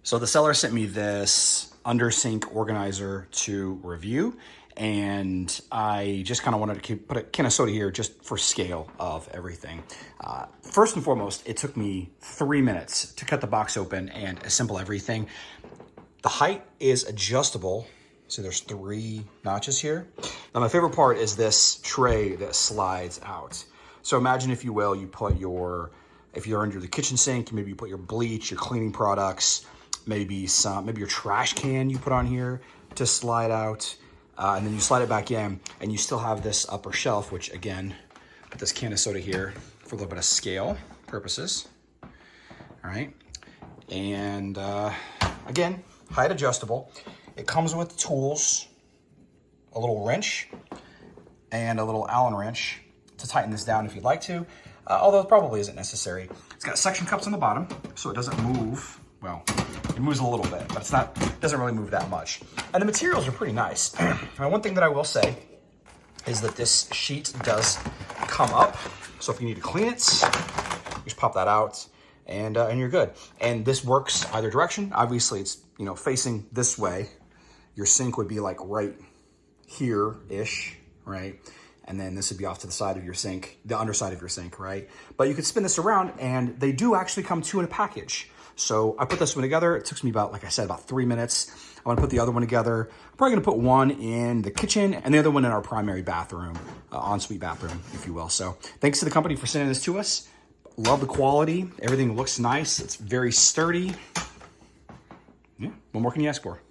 So the seller sent me this under sink organizer to review, and I just kind of wanted to put a can of soda here just for scale of everything. First and foremost, it took me 3 minutes to cut the box open and assemble everything. The height is adjustable. So there's 3 notches here. Now my favorite part is this tray that slides out. So imagine, if you will, you put if you're under the kitchen sink, maybe you put your bleach, your cleaning products, maybe your trash can you put on here to slide out, and then you slide it back in, and you still have this upper shelf, which again, put this can of soda here for a little bit of scale purposes. All right, and again, height adjustable. It comes with tools, a little wrench, and a little Allen wrench to tighten this down if you'd like to, although it probably isn't necessary. It's got suction cups on the bottom, so it doesn't move. Well, it moves a little bit, but it doesn't really move that much. And the materials are pretty nice. Now, one thing that I will say is that this sheet does come up. So if you need to clean it, you just pop that out and you're good. And this works either direction. Obviously it's, facing this way. Your sink would be like right here-ish, right? And then this would be off to the side of your sink, the underside of your sink, right? But you could spin this around, and they do actually come 2 in a package. So I put this one together. It took me about, like I said, about 3 minutes. I'm gonna put the other one together. I'm probably gonna put one in the kitchen and the other one in our primary bathroom, ensuite bathroom, if you will. So thanks to the company for sending this to us. Love the quality. Everything looks nice. It's very sturdy. Yeah, what more can you ask for?